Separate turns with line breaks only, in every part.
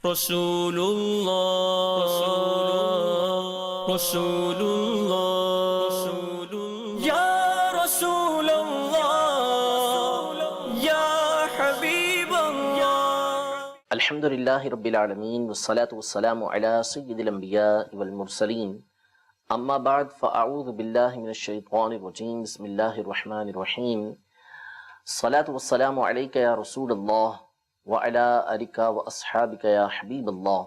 رسول اللہ رسول اللہ یا رسول اللہ یا حبیب اللہ۔
الحمدللہ رب العالمین والصلاة والسلام علی سید الانبیاء والمرسلین، اما بعد فاعوذ باللہ من الشیطان الرجیم، بسم اللہ الرحمن الرحیم۔ الصلاة والسلام علیک یا رسول اللہ وعلی آلک واصحابک یا حبیب اللہ،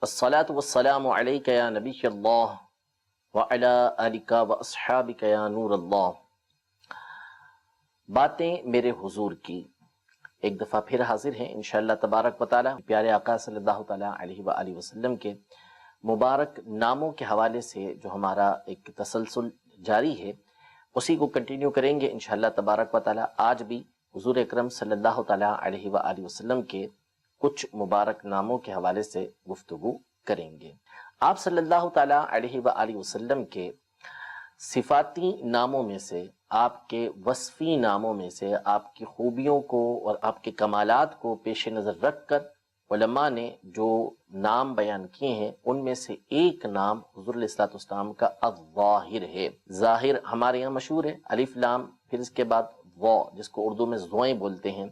الصلاة والسلام علیک یا نبی اللہ وعلی آلک واصحابک یا نور اللہ۔ باتیں میرے حضور کی ایک دفعہ پھر حاضر ہیں انشاءاللہ تبارک و تعالی پیارے آقا صلی اللہ تعالیٰ علیہ وآلہ وسلم کے مبارک ناموں کے حوالے سے جو ہمارا ایک تسلسل جاری ہے اسی کو کنٹینیو کریں گے انشاءاللہ تبارک و تعالی۔ آج بھی حضور اکرم صلی اللہ تعالیٰ علیہ وآلہ وسلم کے کچھ مبارک ناموں کے حوالے سے گفتگو کریں گے۔ آپ صلی اللہ تعالیٰ علیہ وآلہ وسلم کے صفاتی ناموں میں سے، آپ کے وصفی ناموں میں سے، آپ کی خوبیوں کو اور آپ کے کمالات کو پیش نظر رکھ کر علماء نے جو نام بیان کیے ہیں ان میں سے ایک نام حضور علیہ الصلوۃ والسلام کا الظاہر ہے۔ ظاہر ہمارے یہاں مشہور ہے، الف لام پھر اس کے بعد وا جس کو اردو میں زوئیں بولتے ہیں،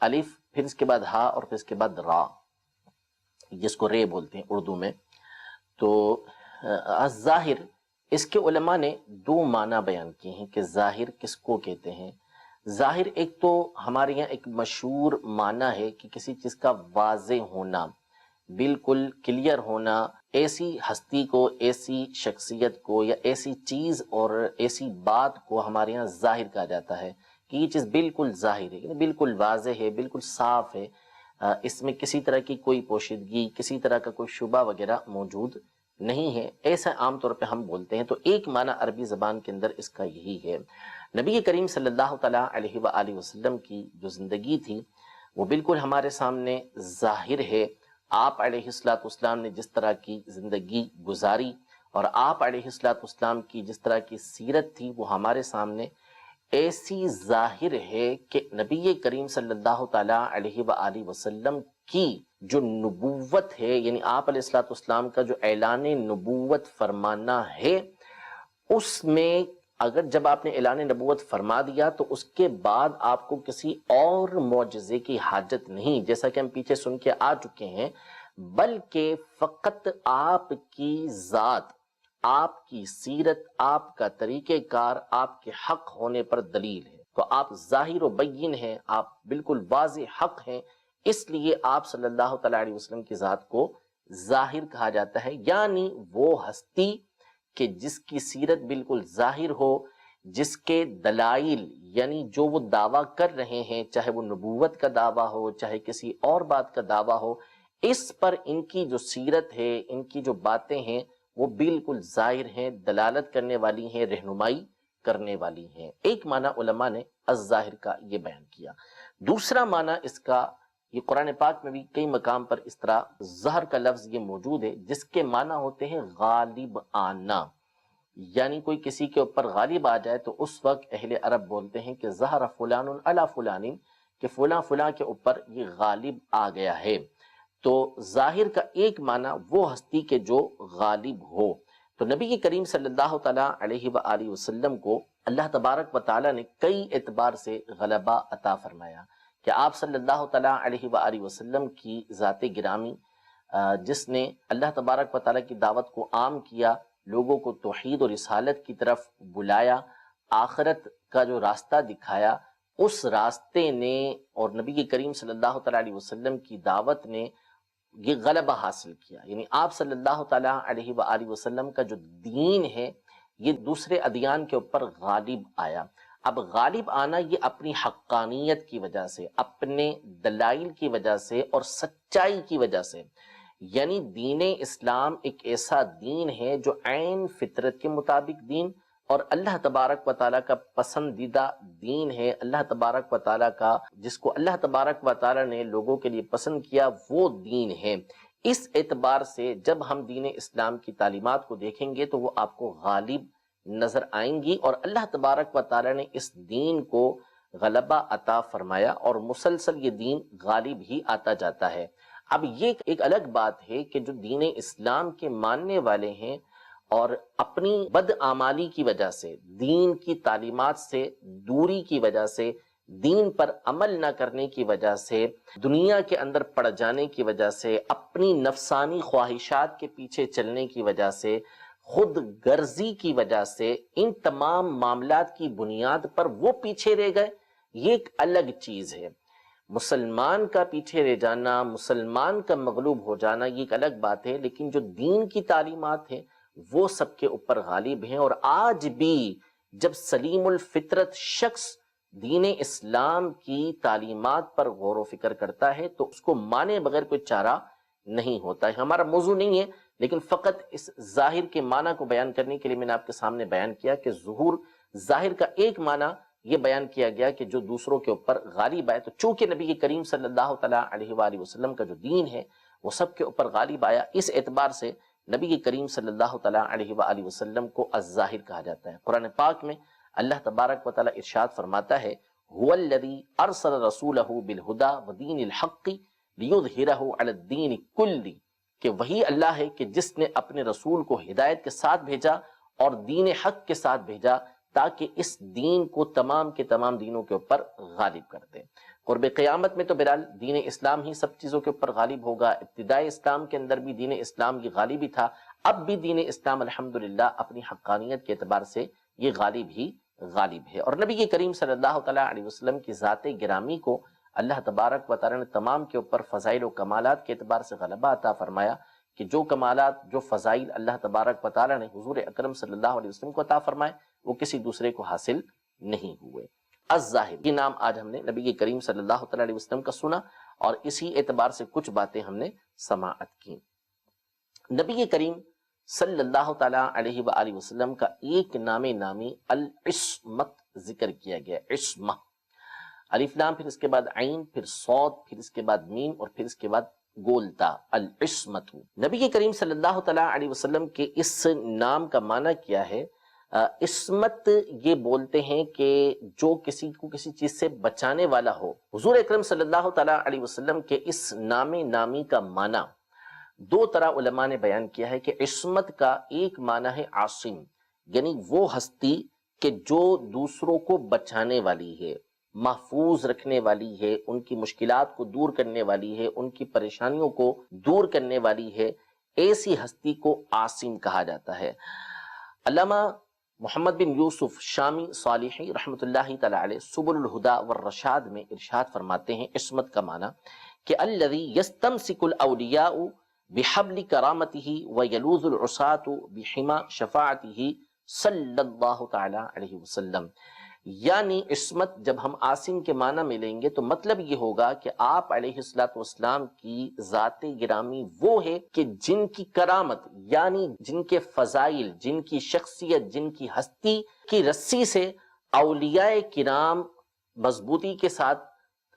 الف پھر اس کے بعد ہا اور پھر اس کے بعد را جس کو رے بولتے ہیں اردو میں۔ تو الظاہر اس کے علماء نے دو معنی بیان کیے ہیں کہ ظاہر کس کو کہتے ہیں۔ ظاہر ایک تو ہمارے یہاں ایک مشہور معنی ہے کہ کسی چیز کا واضح ہونا، بالکل کلیئر ہونا، ایسی ہستی کو، ایسی شخصیت کو یا ایسی چیز اور ایسی بات کو ہمارے یہاں ظاہر کہا جاتا ہے کہ یہ چیز بالکل ظاہر ہے، یعنی بالکل واضح ہے، بالکل صاف ہے، اس میں کسی طرح کی کوئی پوشیدگی، کسی طرح کا کوئی شبہ وغیرہ موجود نہیں ہے، ایسا عام طور پہ ہم بولتے ہیں۔ تو ایک معنی عربی زبان کے اندر اس کا یہی ہے۔ نبی کریم صلی اللہ تعالیٰ علیہ وآلہ وسلم کی جو زندگی تھی وہ بالکل ہمارے سامنے ظاہر ہے۔ آپ علیہ الصلوۃ والسلام نے جس طرح کی زندگی گزاری اور آپ علیہ الصلوۃ والسلام کی جس طرح کی سیرت تھی وہ ہمارے سامنے ایسی ظاہر ہے کہ نبی کریم صلی اللہ تعالیٰ علیہ وآلہ وسلم کی جو نبوت ہے، یعنی آپ علیہ الصلوۃ والسلام کا جو اعلان نبوت فرمانا ہے، اس میں اگر جب آپ نے اعلان نبوت فرما دیا تو اس کے بعد آپ کو کسی اور معجزے کی حاجت نہیں، جیسا کہ ہم پیچھے سن کے آ چکے ہیں، بلکہ فقط آپ کی ذات، آپ کی سیرت، آپ کا طریقہ کار آپ کے حق ہونے پر دلیل ہے۔ تو آپ ظاہر و بین ہیں، آپ بالکل واضح حق ہیں، اس لیے آپ صلی اللہ تعالیٰ علیہ وسلم کی ذات کو ظاہر کہا جاتا ہے، یعنی وہ ہستی کہ جس کی سیرت بالکل ظاہر ہو، جس کے دلائل یعنی جو وہ دعویٰ کر رہے ہیں، چاہے وہ نبوت کا دعویٰ ہو چاہے کسی اور بات کا دعویٰ ہو، اس پر ان کی جو سیرت ہے، ان کی جو باتیں ہیں وہ بالکل ظاہر ہیں، دلالت کرنے والی ہیں، رہنمائی کرنے والی ہیں۔ ایک معنی علماء نے الظاہر کا یہ بیان کیا۔ دوسرا معنی اس کا، یہ قرآن پاک میں بھی کئی مقام پر اس طرح ظہر کا لفظ یہ موجود ہے جس کے معنی ہوتے ہیں غالب آنا، یعنی کوئی کسی کے اوپر غالب آ جائے تو اس وقت اہل عرب بولتے ہیں کہ ظہر فلان علی فلان، کہ فلاں فلاں کے اوپر یہ غالب آ گیا ہے۔ تو ظاہر کا ایک معنی وہ ہستی کے جو غالب ہو۔ تو نبی کریم صلی اللہ تعالیٰ علیہ وآلہ وسلم کو اللہ تبارک و تعالیٰ نے کئی اعتبار سے غلبہ عطا فرمایا کہ آپ صلی اللہ تعالیٰ علیہ وآلہ وسلم کی ذات گرامی جس نے اللہ تبارک و تعالیٰ کی دعوت کو عام کیا، لوگوں کو توحید اور رسالت کی طرف بلایا، آخرت کا جو راستہ دکھایا، اس راستے نے اور نبی کریم صلی اللہ تعالیٰ علیہ وسلم کی دعوت نے یہ غلبہ حاصل کیا، یعنی آپ صلی اللہ تعالیٰ علیہ وآلہ وسلم کا جو دین ہے یہ دوسرے ادیان کے اوپر غالب آیا۔ اب غالب آنا یہ اپنی حقانیت کی وجہ سے، اپنے دلائل کی وجہ سے اور سچائی کی وجہ سے، یعنی دین اسلام ایک ایسا دین ہے جو عین فطرت کے مطابق دین اور اللہ تبارک و تعالیٰ کا پسندیدہ دین ہے، اللہ تبارک و تعالیٰ کا جس کو اللہ تبارک و تعالیٰ نے لوگوں کے لیے پسند کیا وہ دین ہے۔ اس اعتبار سے جب ہم دین اسلام کی تعلیمات کو دیکھیں گے تو وہ آپ کو غالب نظر آئیں گی، اور اللہ تبارک و تعالیٰ نے اس دین کو غلبہ عطا فرمایا اور مسلسل یہ دین غالب ہی آتا جاتا ہے۔ اب یہ ایک الگ بات ہے کہ جو دین اسلام کے ماننے والے ہیں اور اپنی بدعمالی کی وجہ سے، دین کی تعلیمات سے دوری کی وجہ سے، دین پر عمل نہ کرنے کی وجہ سے، دنیا کے اندر پڑ جانے کی وجہ سے، اپنی نفسانی خواہشات کے پیچھے چلنے کی وجہ سے، خود غرضی کی وجہ سے، ان تمام معاملات کی بنیاد پر وہ پیچھے رہ گئے، یہ ایک الگ چیز ہے۔ مسلمان کا پیچھے رہ جانا، مسلمان کا مغلوب ہو جانا، یہ ایک الگ بات ہے، لیکن جو دین کی تعلیمات ہیں وہ سب کے اوپر غالب ہیں۔ اور آج بھی جب سلیم الفطرت شخص دین اسلام کی تعلیمات پر غور و فکر کرتا ہے تو اس کو مانے بغیر کوئی چارہ نہیں ہوتا ہے۔ ہمارا موضوع نہیں ہے، لیکن فقط اس ظاہر کے معنی کو بیان کرنے کے لیے میں نے آپ کے سامنے بیان کیا کہ ظہور ظاہر کا ایک معنی یہ بیان کیا گیا کہ جو دوسروں کے اوپر غالب آئے، تو چونکہ نبی کریم صلی اللہ تعالیٰ علیہ وآلہ وسلم کا جو دین ہے وہ سب کے اوپر غالب آیا، اس اعتبار سے نبی کریم صلی اللہ تعالیٰ علیہ وآلہ وسلم کو الظاہر کہا جاتا ہے۔ قرآن پاک میں اللہ تبارک و تعالیٰ ارشاد فرماتا ہے هو الذی ارسل رسولہ بالہدی ودین الحق لیظہرہ علی الدین کلہ، کہ وہی اللہ ہے کہ جس نے اپنے رسول کو ہدایت کے ساتھ بھیجا اور دین حق کے ساتھ بھیجا تاکہ اس دین کو تمام کے تمام دینوں کے اوپر غالب کر دے۔ قرب قیامت میں تو بہرحال دین اسلام ہی سب چیزوں کے اوپر غالب ہوگا۔ ابتدائی اسلام کے اندر بھی دین اسلام کی غالب ہی تھا، اب بھی دین اسلام الحمدللہ اپنی حقانیت کے اعتبار سے یہ غالب ہی غالب ہے۔ اور نبی کریم صلی اللہ تعالیٰ علیہ وسلم کی ذات گرامی کو اللہ تبارک و تعالیٰ نے تمام کے اوپر فضائل و کمالات کے اعتبار سے غلبہ عطا فرمایا کہ جو کمالات، جو فضائل اللہ تبارک و تعالیٰ نے حضور اکرم صلی اللہ علیہ وسلم کو عطا فرمائے وہ کسی دوسرے کو حاصل نہیں ہوئے۔ الظاہر، یہ نام آج ہم نے نبی کریم صلی اللہ تعالیٰ علیہ وسلم کا سنا اور اسی اعتبار سے کچھ باتیں ہم نے سماعت کی۔ نبی کریم صلی اللہ تعالیٰ علیہ وآلہ وسلم کا ایک نام نامی العصمت ذکر کیا گیا، عصمہ، الف لام، پھر اس کے بعد عین، پھر صاد، پھر اس کے بعد میم اور پھر اس کے بعد گولتا، العصمت۔ نبی کریم صلی اللہ تعالیٰ علیہ وسلم کے اس نام کا معنی کیا ہے؟ عصمت یہ بولتے ہیں کہ جو کسی کو کسی چیز سے بچانے والا ہو۔ حضور اکرم صلی اللہ تعالیٰ علیہ وسلم کے اس نام نامی کا معنی دو طرح علماء نے بیان کیا ہے کہ عصمت کا ایک معنی ہے عاصم، یعنی وہ ہستی کہ جو دوسروں کو بچانے والی ہے، محفوظ رکھنے والی ہے، ان کی مشکلات کو دور کرنے والی ہے، ان کی پریشانیوں کو دور کرنے والی ہے، ایسی ہستی کو عاصم کہا جاتا ہے۔ علامہ محمد بن یوسف شامی صالحی رحمۃ اللہ تعالی علیہ سبل الہدی والرشاد میں ارشاد فرماتے ہیں عصمت کا معنی کہ الذی یستمسک الاولیاء بحبل کرامتہ ویلوذ العصاة بحما شفاعتہ صلی اللہ تعالی علیہ وسلم۔ یعنی عصمت جب ہم عاصم کے معنی میں لیں گے تو مطلب یہ ہوگا کہ آپ علیہ الصلوۃ والسلام کی ذات گرامی وہ ہے کہ جن کی کرامت یعنی جن کے فضائل، جن کی شخصیت، جن کی ہستی کی رسی سے اولیاء کرام مضبوطی کے ساتھ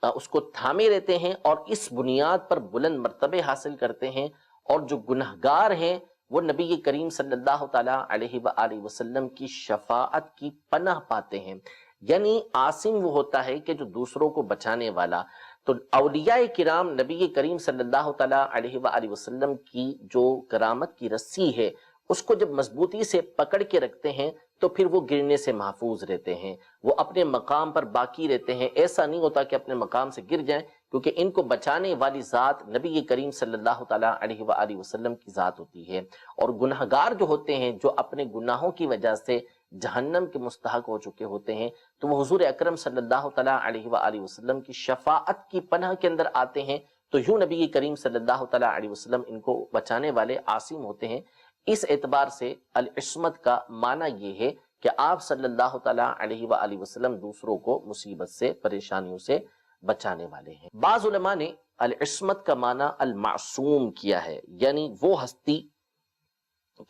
اس کو تھامے رہتے ہیں اور اس بنیاد پر بلند مرتبے حاصل کرتے ہیں، اور جو گنہگار ہیں وہ نبی کریم صلی اللہ تعالیٰ علیہ وآلہ وسلم کی شفاعت کی پناہ پاتے ہیں۔ یعنی عاصم وہ ہوتا ہے کہ جو دوسروں کو بچانے والا۔ تو اولیاء کرام نبی کریم صلی اللہ تعالیٰ علیہ وآلہ وسلم کی جو کرامت کی رسی ہے اس کو جب مضبوطی سے پکڑ کے رکھتے ہیں تو پھر وہ گرنے سے محفوظ رہتے ہیں، وہ اپنے مقام پر باقی رہتے ہیں۔ ایسا نہیں ہوتا کہ اپنے مقام سے گر جائیں، کیونکہ ان کو بچانے والی ذات نبی کریم صلی اللہ تعالیٰ علیہ وآلہ وسلم کی ذات ہوتی ہے۔ اور گنہگار جو ہوتے ہیں، جو اپنے گناہوں کی وجہ سے جہنم کے مستحق ہو چکے ہوتے ہیں، تو وہ حضور اکرم صلی اللہ تعالیٰ علیہ وآلہ وسلم کی شفاعت کی پناہ کے اندر آتے ہیں، تو یوں نبی کریم صلی اللہ تعالیٰ علیہ وسلم ان کو بچانے والے عاصم ہوتے ہیں۔ اس اعتبار سے العصمت کا معنی یہ ہے کہ آپ صلی اللہ تعالیٰ علیہ وآلہ وسلم دوسروں کو مصیبت سے، پریشانیوں سے بچانے والے ہیں۔ بعض علماء نے العصمت کا معنی المعصوم کیا ہے، یعنی وہ ہستی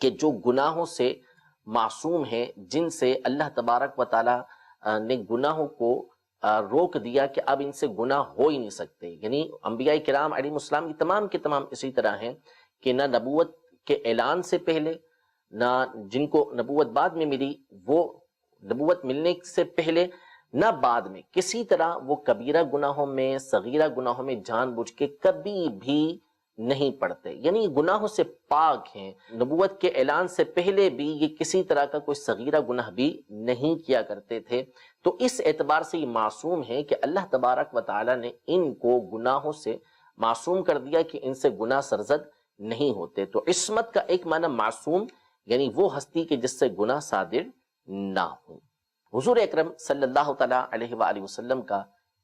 کہ جو گناہوں سے معصوم ہے، جن سے اللہ تبارک و تعالیٰ نے گناہوں کو روک دیا کہ اب ان سے گناہ ہو ہی نہیں سکتے۔ یعنی انبیاء کرام علیہ السلام کی تمام کے تمام اسی طرح ہیں کہ نہ نبوت کے اعلان سے پہلے، نہ جن کو نبوت بعد میں ملی وہ نبوت ملنے سے پہلے، نہ بعد میں، کسی طرح وہ کبیرہ گناہوں میں، صغیرہ گناہوں میں جان بوجھ کے کبھی بھی نہیں پڑھتے، یعنی گناہوں سے پاک ہیں۔ نبوت کے اعلان سے پہلے بھی یہ کسی طرح کا کوئی صغیرہ گناہ بھی نہیں کیا کرتے تھے، تو اس اعتبار سے یہ معصوم ہے کہ اللہ تبارک و تعالی نے ان کو گناہوں سے معصوم کر دیا کہ ان سے گناہ سرزد نہیں ہوتے۔ تو عصمت کا ایک معنی معصوم، یعنی وہ ہستی کہ جس سے گناہ صادر نہ ہو۔ حضور اکرم صلی اللہ تعالیٰ علیہ وآلہ وسلم کا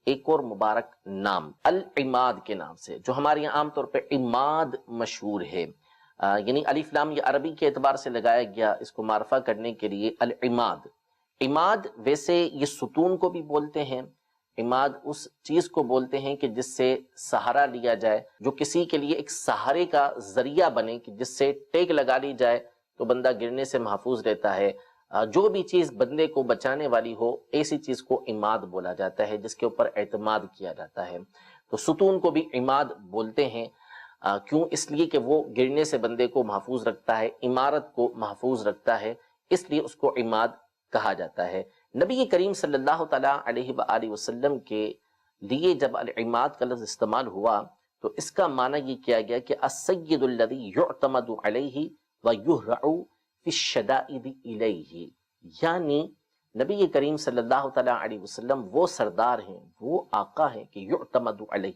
ایک اور مبارک نام العماد کے نام سے، جو ہمارے یہاں عام طور پہ عماد مشہور ہے، یعنی الف لام یہ عربی کے اعتبار سے لگایا گیا اس کو معرفہ کرنے کے لیے العماد۔ عماد ویسے یہ ستون کو بھی بولتے ہیں، عماد اس چیز کو بولتے ہیں کہ جس سے سہارا لیا جائے، جو کسی کے لیے ایک سہارے کا ذریعہ بنے، کہ جس سے ٹیک لگا لی جائے تو بندہ گرنے سے محفوظ رہتا ہے۔ جو بھی چیز بندے کو بچانے والی ہو، ایسی چیز کو عماد بولا جاتا ہے، جس کے اوپر اعتماد کیا جاتا ہے۔ تو ستون کو بھی عماد بولتے ہیں، کیوں؟ اس لیے کہ وہ گرنے سے بندے کو محفوظ رکھتا ہے، عمارت کو محفوظ رکھتا ہے، اس لیے اس کو عماد کہا جاتا ہے۔ نبی کریم صلی اللہ تعالیٰ علیہ وآلہ وسلم کے لیے جب العماد کا لفظ استعمال ہوا تو اس کا معنی یہ کیا گیا کہ السید الذی یعتمد علیہ ویہرع فی الشدائد الیہ، یعنی نبی کریم صلی اللہ تعالیٰ علیہ وسلم وہ سردار ہیں، وہ آقا ہیں کہ یعتمد علیہ،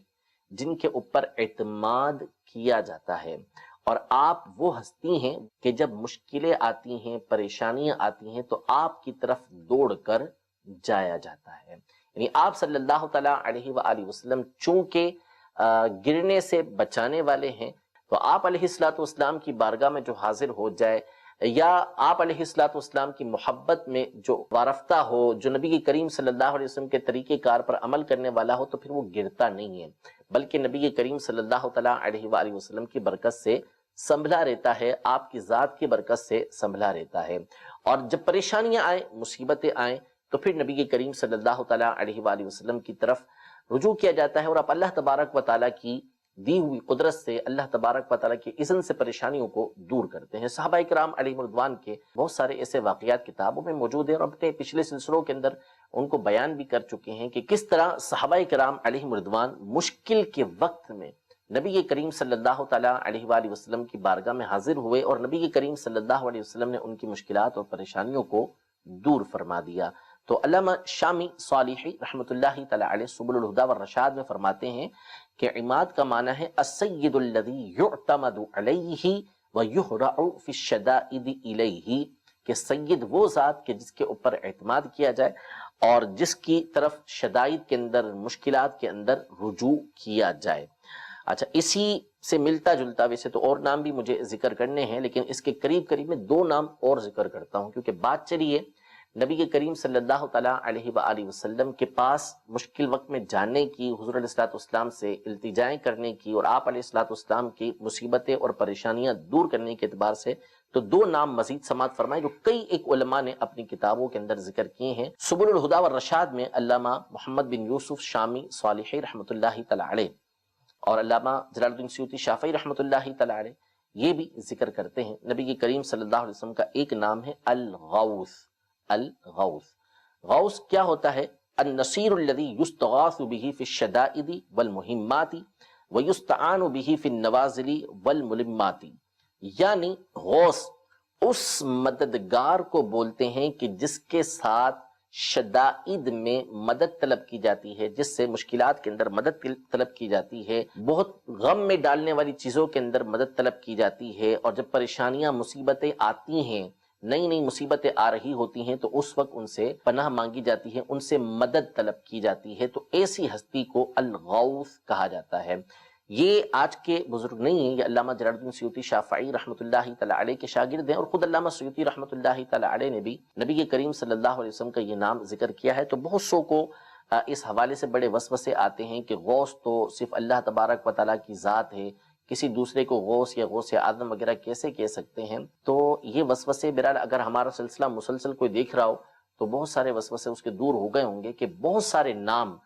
جن کے اوپر اعتماد کیا جاتا ہے، اور آپ وہ ہستی ہیں کہ جب مشکلیں آتی ہیں، پریشانیاں آتی ہیں تو آپ کی طرف دوڑ کر جایا جاتا ہے۔ یعنی آپ صلی اللہ تعالیٰ علیہ وآلہ وسلم چونکہ گرنے سے بچانے والے ہیں، تو آپ علیہ السلام کی بارگاہ میں جو حاضر ہو جائے، یا آپ علیہ السلام کی محبت میں جو وارفتہ ہو، جو نبی کریم صلی اللہ علیہ وسلم کے طریقہ کار پر عمل کرنے والا ہو، تو پھر وہ گرتا نہیں ہے، بلکہ نبی کریم صلی اللہ تعالیٰ علیہ وآلہ وسلم کی برکت سے سنبھلا رہتا ہے، آپ کی ذات کی برکت سے سنبھلا رہتا ہے۔ اور جب پریشانیاں آئیں، مصیبتیں آئیں، تو پھر نبی کریم صلی اللہ تعالیٰ علیہ وآلہ وسلم کی طرف رجوع کیا جاتا ہے، اور آپ اللہ تبارک و تعالیٰ کی دی ہوئی قدرت سے، اللہ تبارک و تعالیٰ کی اذن سے پریشانیوں کو دور کرتے ہیں۔ صحابہ کرام علیہ رضوان کے بہت سارے ایسے واقعات کتابوں میں موجود ہیں، اور اپنے پچھلے سلسلوں کے اندر ان کو بیان بھی کر چکے ہیں کہ کس طرح صحابہ کرام علیہ رضوان مشکل کے وقت میں نبی کریم صلی اللہ تعالیٰ علیہ وآلہ وسلم کی بارگاہ میں حاضر ہوئے، اور نبی کریم صلی اللہ علیہ وسلم نے ان کی مشکلات اور پریشانیوں کو دور فرما دیا۔ تو علامہ شامی صالحی رحمۃ اللہ تعالیٰ علیہ سبل الہدی والرشاد میں فرماتے ہیں کہ عماد کا معنی ہے السید الذی یعتمد علیہ ویہرع فی الشدائد الیہ، کہ سید وہ ذات کہ جس کے اوپر اعتماد کیا جائے اور جس کی طرف شدائد کے اندر، مشکلات کے اندر رجوع کیا جائے۔ اچھا، اسی سے ملتا جلتا ویسے تو اور نام بھی مجھے ذکر کرنے ہیں، لیکن اس کے قریب قریب میں دو نام اور ذکر کرتا ہوں، کیونکہ بات چلی ہے نبی کریم صلی اللہ تعالیٰ علیہ وآلہ وسلم کے پاس مشکل وقت میں جانے کی، حضور علیہ السلام سے التجائیں کرنے کی، اور آپ علیہ السلام کی مصیبتیں اور پریشانیاں دور کرنے کے اعتبار سے تو دو نام مزید سماعت فرمائے، جو کئی ایک علماء نے اپنی کتابوں کے اندر ذکر کیے ہیں۔ سبل الہدی والرشاد میں علامہ محمد بن یوسف شامی صالحی رحمۃ اللہ تعالیٰ علیہ اور علامہ جلال الدین سیوطی شافعی رحمۃ اللہ تعالیٰ علیہ یہ بھی ذکر کرتے ہیں، نبی کریم صلی اللہ علیہ وسلم کا ایک نام ہے الغوث۔ الغوث، غوث کیا ہوتا ہے؟ النصیر الذی یستغاث بہ فی الشدائد والمہمات ویستعان بہ فی النوازل والملمات، یعنی غوث اس مددگار کو بولتے ہیں کہ جس کے ساتھ شدائد میں مدد طلب کی جاتی ہے، جس سے مشکلات کے اندر مدد طلب کی جاتی ہے، بہت غم میں ڈالنے والی چیزوں کے اندر مدد طلب کی جاتی ہے، اور جب پریشانیاں مصیبتیں آتی ہیں، نئی نئی مصیبتیں آ رہی ہوتی ہیں، تو اس وقت ان سے پناہ مانگی جاتی ہے، ان سے مدد طلب کی جاتی ہے، تو ایسی ہستی کو الغوث کہا جاتا ہے۔ یہ آج کے بزرگ نہیں ہیں، یہ علامہ جلال الدین سیوطی شافعی رحمۃ اللہ تعالیٰ علیہ کے شاگرد ہیں، اور خود علامہ سیوطی رحمۃ اللہ تعالیٰ علیہ نے بھی نبی کریم صلی اللہ علیہ وسلم کا یہ نام ذکر کیا ہے۔ تو بہت سو کو اس حوالے سے بڑے وسوسے آتے ہیں کہ غوث تو صرف اللہ تبارک و تعالیٰ کی ذات ہے، کسی دوسرے کو غوث یا غوث اعظم وغیرہ کیسے کہہ سکتے ہیں؟ تو یہ وسوسے بہرحال اگر ہمارا سلسلہ مسلسل کوئی دیکھ رہا ہو تو بہت سارے وسوسے اس کے دور ہو گئے ہوں گے، کہ بہت سارے نام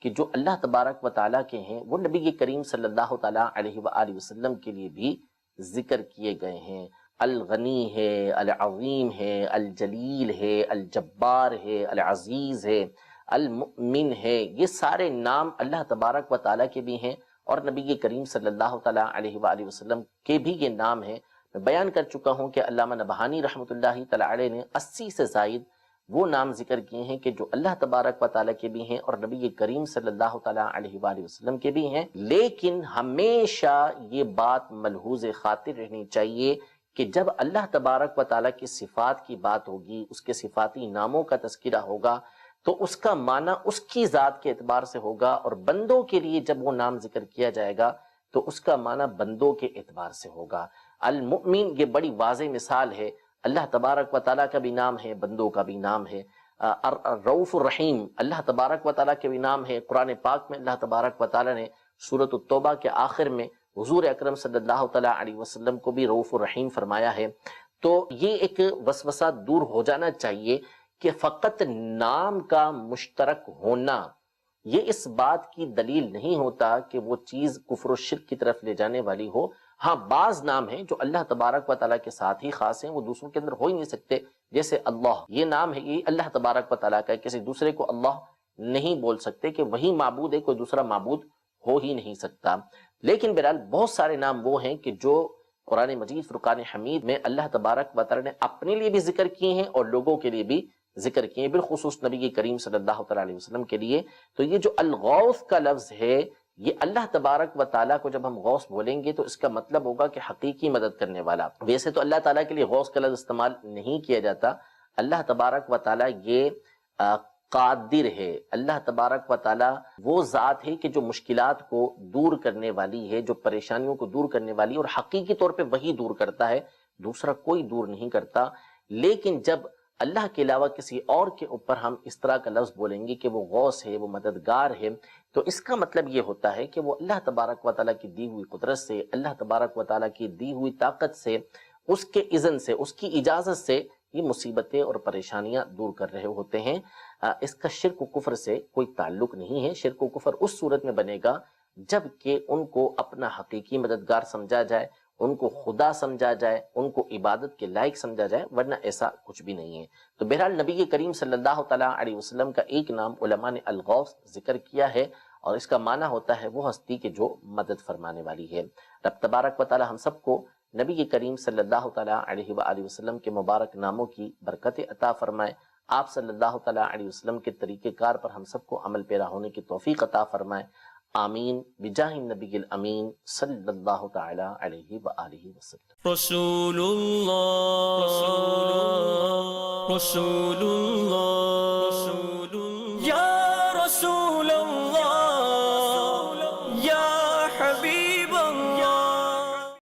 کہ جو اللہ تبارک و تعالیٰ کے ہیں وہ نبی کریم صلی اللہ تعالیٰ علیہ وآلہ وسلم کے لیے بھی ذکر کیے گئے ہیں۔ الغنی ہے، العظیم ہے، الجلیل ہے، الجبار ہے، العزیز ہے، المؤمن ہے، یہ سارے نام اللہ تبارک و تعالیٰ کے بھی ہیں، اور نبی کریم صلی اللہ تعالیٰ علیہ وآلہ وسلم کے بھی یہ نام ہیں۔ میں بیان کر چکا ہوں کہ علامہ نبہانی رحمۃ اللہ تعالیٰ علیہ نے 80 سے زائد وہ نام ذکر کیے ہیں کہ جو اللہ تبارک و تعالیٰ کے بھی ہیں اور نبی کریم صلی اللہ تعالیٰ علیہ وآلہ وسلم کے بھی ہیں، لیکن ہمیشہ یہ بات ملحوظ خاطر رہنی چاہیے کہ جب اللہ تبارک و تعالیٰ کی صفات کی بات ہوگی، اس کے صفاتی ناموں کا تذکرہ ہوگا، تو اس کا معنی اس کی ذات کے اعتبار سے ہوگا، اور بندوں کے لیے جب وہ نام ذکر کیا جائے گا تو اس کا معنی بندوں کے اعتبار سے ہوگا۔ المؤمن یہ بڑی واضح مثال ہے، اللہ تبارک و تعالیٰ کا بھی نام ہے، بندوں کا بھی نام ہے۔ الرؤوف الرحیم اللہ تبارک و تعالیٰ کے بھی نام ہے۔ قرآن پاک میں اللہ تبارک و تعالیٰ نے سورۃ التوبہ کے آخر میں حضور اکرم صلی اللہ تعالیٰ علیہ وسلم کو بھی رؤوف الرحیم فرمایا ہے۔ تو یہ ایک وسوسہ دور ہو جانا چاہیے کہ فقط نام کا مشترک ہونا یہ اس بات کی دلیل نہیں ہوتا کہ وہ چیز کفر و شرک کی طرف لے جانے والی ہو۔ ہاں بعض نام ہیں جو اللہ تبارک و تعالیٰ کے ساتھ ہی خاص ہیں، وہ دوسروں کے اندر ہو ہی نہیں سکتے، جیسے اللہ، یہ نام ہے، یہ اللہ تبارک و تعالیٰ کا ہے، کسی دوسرے کو اللہ نہیں بول سکتے کہ وہی معبود ہے، کوئی دوسرا معبود ہو ہی نہیں سکتا۔ لیکن بہرحال بہت سارے نام وہ ہیں کہ جو قرآن مجید فرقان حمید میں اللہ تبارک و تعالیٰ نے اپنے لیے بھی ذکر کیے ہیں اور لوگوں کے لیے بھی ذکر کیے ہیں، بالخصوص نبی کریم صلی اللہ تعالیٰ علیہ وسلم کے لیے۔ تو یہ جو الغوث کا لفظ ہے، یہ اللہ تبارک و تعالیٰ کو جب ہم غوث بولیں گے تو اس کا مطلب ہوگا کہ حقیقی مدد کرنے والا۔ ویسے تو اللہ تعالیٰ کے لیے غوث کا لفظ استعمال نہیں کیا جاتا۔ اللہ تبارک و تعالیٰ یہ قادر ہے، اللہ تبارک و تعالیٰ وہ ذات ہے کہ جو مشکلات کو دور کرنے والی ہے، جو پریشانیوں کو دور کرنے والی ہے، اور حقیقی طور پہ وہی دور کرتا ہے، دوسرا کوئی دور نہیں کرتا۔ لیکن جب اللہ کے علاوہ کسی اور کے اوپر ہم اس طرح کا لفظ بولیں گے کہ وہ غوث ہے، وہ مددگار ہے، تو اس کا مطلب یہ ہوتا ہے کہ وہ اللہ تبارک و تعالیٰ کی دی ہوئی قدرت سے، اللہ تبارک و تعالیٰ کی دی ہوئی طاقت سے، اس کے اذن سے، اس کی اجازت سے یہ مصیبتیں اور پریشانیاں دور کر رہے ہوتے ہیں۔ اس کا شرک و کفر سے کوئی تعلق نہیں ہے۔ شرک و کفر اس صورت میں بنے گا جب کہ ان کو اپنا حقیقی مددگار سمجھا جائے، ان کو خدا سمجھا جائے، ان کو عبادت کے لائق سمجھا جائے، ورنہ ایسا کچھ بھی نہیں ہے۔ تو بہرحال نبی کریم صلی اللہ تعالیٰ علیہ وسلم کا ایک نام علماء نے الغوث ذکر کیا ہے، اور اس کا معنی ہوتا ہے وہ ہستی کہ جو مدد فرمانے والی ہے۔ رب تبارک و تعالیٰ ہم سب کو نبی کریم صلی اللہ تعالیٰ علیہ وآلہ وسلم کے مبارک ناموں کی برکت عطا فرمائے، آپ صلی اللہ تعالیٰ علیہ وسلم کے طریقہ کار پر ہم سب کو عمل پیرا ہونے کی توفیق عطا فرمائے، آمین بجاہ النبی الامین صلی اللہ تعالیٰ علیہ وآلہ وسلم۔
رسول اللہ، رسول اللہ،